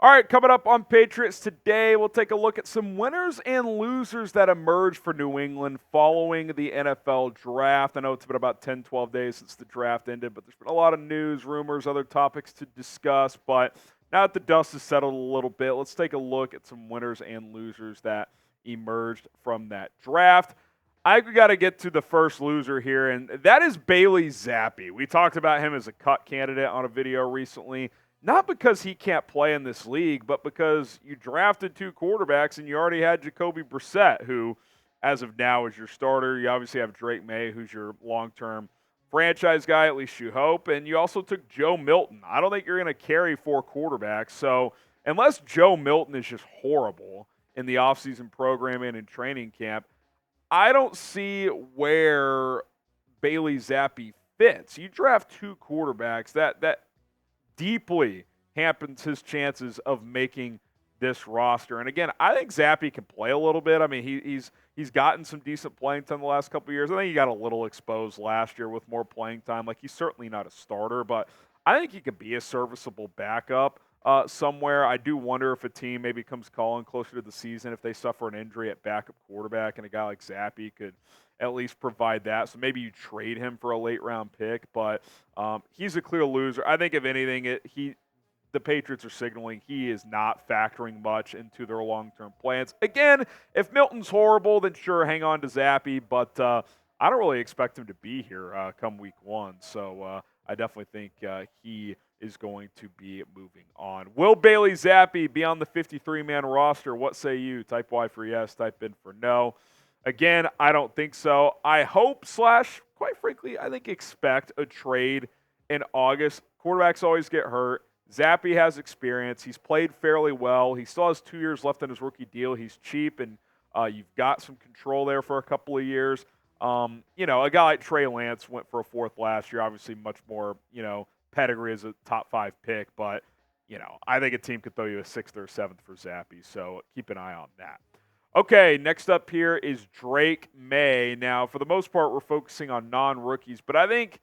All right, coming up on Patriots Today, we'll take a look at some winners and losers that emerged for New England following the NFL Draft. I know it's been about 10, 12 days since the draft ended, but there's been a lot of news, rumors, other topics to discuss. But now that the dust has settled a little bit, let's take a look at some winners and losers that emerged from that draft. I got to get to the first loser here, and that is Bailey Zappe. We talked about him as a cut candidate on a video recently. Not because he can't play in this league, but because you drafted two quarterbacks and you already had Jacoby Brissett, who, as of now, is your starter. You obviously have Drake Maye, who's your long-term franchise guy, at least you hope. And you also took Joe Milton. I don't think you're going to carry four quarterbacks. So unless Joe Milton is just horrible in the offseason programming and training camp, I don't see where Bailey Zappe fits. You draft two quarterbacks, that deeply hampers his chances of making this roster. And again, I think Zappe can play a little bit. I mean, he's gotten some decent playing time the last couple of years. I think he got a little exposed last year with more playing time. Like, he's certainly not a starter, but I think he could be a serviceable backup somewhere. I do wonder if a team maybe comes calling closer to the season if they suffer an injury at backup quarterback, and a guy like Zappe could at least provide that. So maybe you trade him for a late-round pick, but he's a clear loser. I think, if anything, the Patriots are signaling he is not factoring much into their long-term plans. Again, if Milton's horrible, then sure, hang on to Zappe, but I don't really expect him to be here come week one. So I definitely think he is going to be moving on. Will Bailey Zappe be on the 53-man roster? What say you? Type Y for yes, type in for no. Again, I don't think so. I hope / quite frankly, I think expect a trade in August. Quarterbacks always get hurt. Zappe has experience. He's played fairly well. He still has 2 years left on his rookie deal. He's cheap, and you've got some control there for a couple of years. A guy like Trey Lance went for a fourth last year. Obviously, much more, pedigree as a top 5 pick. But, I think a team could throw you a 6th or 7th for Zappe. So keep an eye on that. Okay, next up here is Drake Maye. Now, for the most part, we're focusing on non-rookies, but I think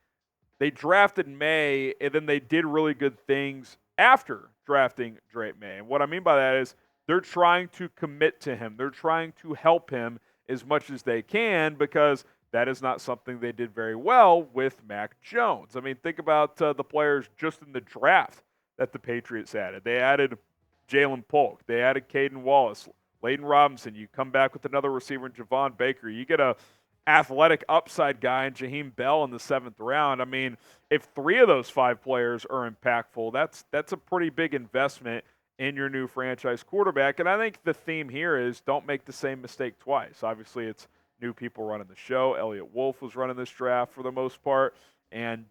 they drafted Maye, and then they did really good things after drafting Drake Maye. And what I mean by that is they're trying to commit to him. They're trying to help him as much as they can, because that is not something they did very well with Mac Jones. I mean, think about the players just in the draft that the Patriots added. They added Jalen Polk. They added Caedan Wallace. Layden Robinson, you come back with another receiver in Javon Baker. You get a athletic upside guy in Jaheim Bell in the 7th round. I mean, if 3 of those 5 players are impactful, that's a pretty big investment in your new franchise quarterback. And I think the theme here is don't make the same mistake twice. Obviously, it's new people running the show. Elliott Wolf was running this draft for the most part, and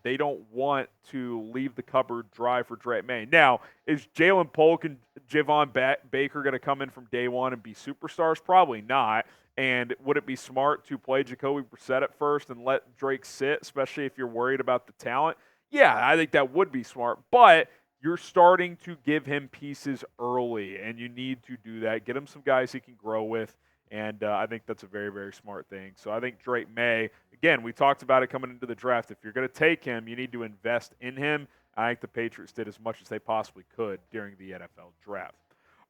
they don't want to leave the cupboard dry for Drake Maye. Now, is Jalen Polk and Javon Baker going to come in from day one and be superstars? Probably not. And would it be smart to play Jacoby Brissett at first and let Drake sit, especially if you're worried about the talent? Yeah, I think that would be smart. But you're starting to give him pieces early, and you need to do that. Get him some guys he can grow with. And I think that's a very, very smart thing. So I think Drake Maye, again, we talked about it coming into the draft. If you're going to take him, you need to invest in him. I think the Patriots did as much as they possibly could during the NFL Draft.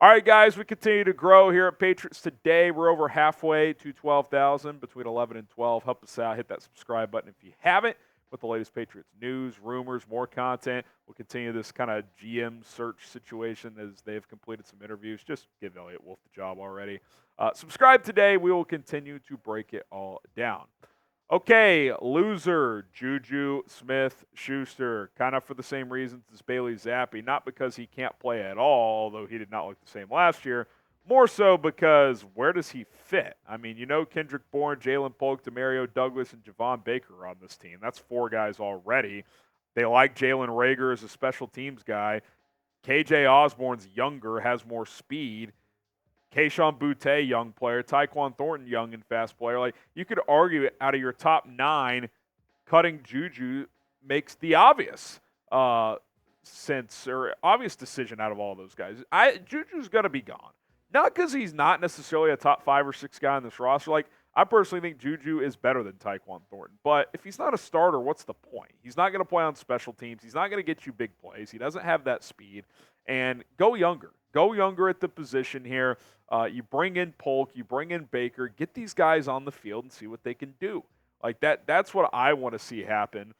All right, guys, we continue to grow here at Patriots Today. We're over halfway to 12,000, between 11 and 12. Help us out. Hit that subscribe button if you haven't, with the latest Patriots news, rumors, more content. We'll continue this kind of GM search situation as they've completed some interviews. Just give Elliott Wolf the job already. Subscribe today. We will continue to break it all down. Okay, loser, Juju Smith-Schuster, kind of for the same reasons as Bailey Zappe, not because he can't play at all, although he did not look the same last year, more so because where does he fit? I mean, Kendrick Bourne, Jalen Polk, Demario Douglas, and Javon Baker are on this team. That's 4 guys already. They like Jalen Reagor as a special teams guy. KJ Osborne's younger, has more speed. Kayshon Boutte, young player. Tyquan Thornton, young and fast player. Like, you could argue out of your top 9, cutting Juju makes the obvious obvious decision out of all those guys. Juju's going to be gone. Not because he's not necessarily a top 5 or 6 guy on this roster. Like, I personally think Juju is better than Tyquan Thornton. But if he's not a starter, what's the point? He's not going to play on special teams. He's not going to get you big plays. He doesn't have that speed. and go younger. Go younger at the position here. You bring in Polk, you bring in Baker, get these guys on the field and see what they can do. Like that's what I want to see happen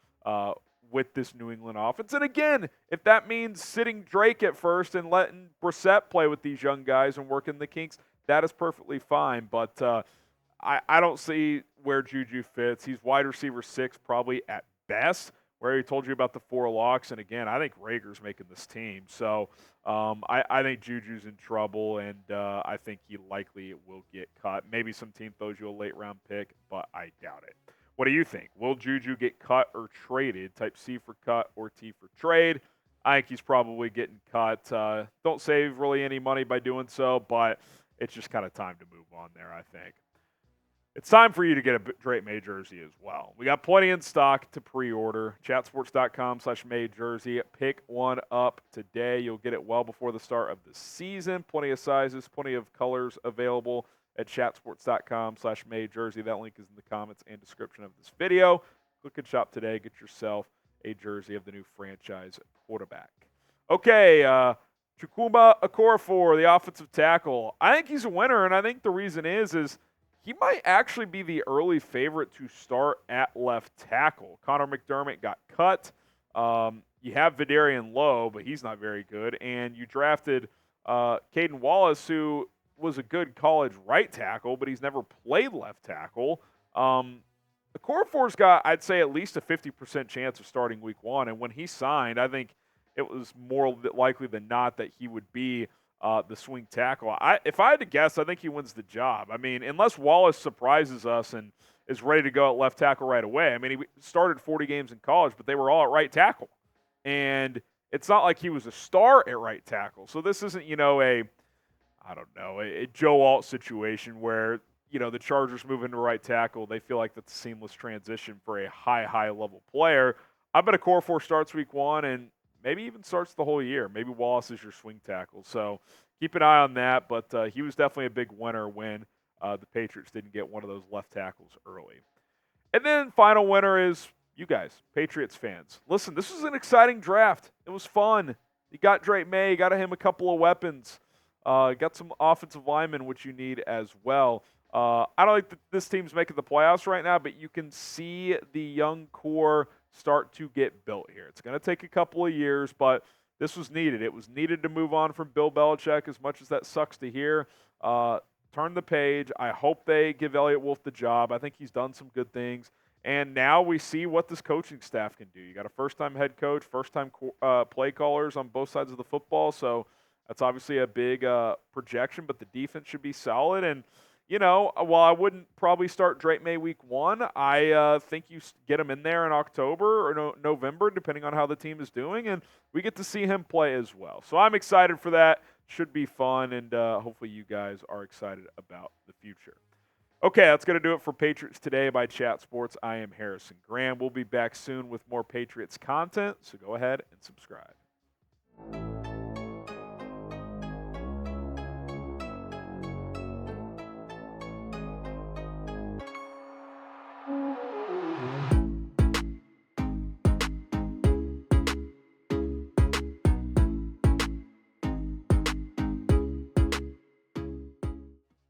with this New England offense. And again, if that means sitting Drake at first and letting Brissett play with these young guys and working the kinks, that is perfectly fine. But I don't see where Juju fits. He's wide receiver 6 probably at best. Where he told you about the 4 locks, and again, I think Rager's making this team. So I think Juju's in trouble, and I think he likely will get cut. Maybe some team throws you a late-round pick, but I doubt it. What do you think? Will Juju get cut or traded? Type C for cut or T for trade. I think he's probably getting cut. Don't save really any money by doing so, but it's just kind of time to move on there, I think. It's time for you to get a Drake Maye jersey as well. We got plenty in stock to pre-order. Chatsports.com/Maye jersey. Pick one up today. You'll get it well before the start of the season. Plenty of sizes, plenty of colors available at chatsports.com/Maye jersey. That link is in the comments and description of this video. Click and shop today. Get yourself a jersey of the new franchise quarterback. Okay, Chukwuma Okorafor, the offensive tackle. I think he's a winner, and I think the reason is he might actually be the early favorite to start at left tackle. Connor McDermott got cut. You have Vidarian Lowe, but he's not very good. And you drafted Caedan Wallace, who was a good college right tackle, but he's never played left tackle. Okorafor's got, I'd say, at least a 50% chance of starting week 1. And when he signed, I think it was more likely than not that he would be the swing tackle. If I had to guess, I think he wins the job. I mean, unless Wallace surprises us and is ready to go at left tackle right away. I mean, he started 40 games in college, but they were all at right tackle. And it's not like he was a star at right tackle. So this isn't, a Joe Alt situation where, the Chargers move into right tackle. They feel like that's a seamless transition for a high level player. I bet Okorafor starts week 1 and maybe even starts the whole year. Maybe Wallace is your swing tackle. So keep an eye on that. But he was definitely a big winner when the Patriots didn't get one of those left tackles early. And then final winner is you guys, Patriots fans. Listen, this was an exciting draft. It was fun. You got Drake Maye. You got him a couple of weapons. Got some offensive linemen, which you need as well. I don't think that this team's making the playoffs right now, but you can see the young core start to get built here. It's going to take a couple of years, but this was needed. It was needed to move on from Bill Belichick, as much as that sucks to hear. Turn the page. I hope they give Elliott Wolf the job. I think he's done some good things. And now we see what this coaching staff can do. You got a first-time head coach, first-time play callers on both sides of the football, so that's obviously a big projection, but the defense should be solid. And while I wouldn't probably start Drake Maye week 1, I think you get him in there in October or November, depending on how the team is doing, and we get to see him play as well. So I'm excited for that. Should be fun, and hopefully you guys are excited about the future. Okay, that's going to do it for Patriots Today by Chat Sports. I am Harrison Graham. We'll be back soon with more Patriots content, so go ahead and subscribe.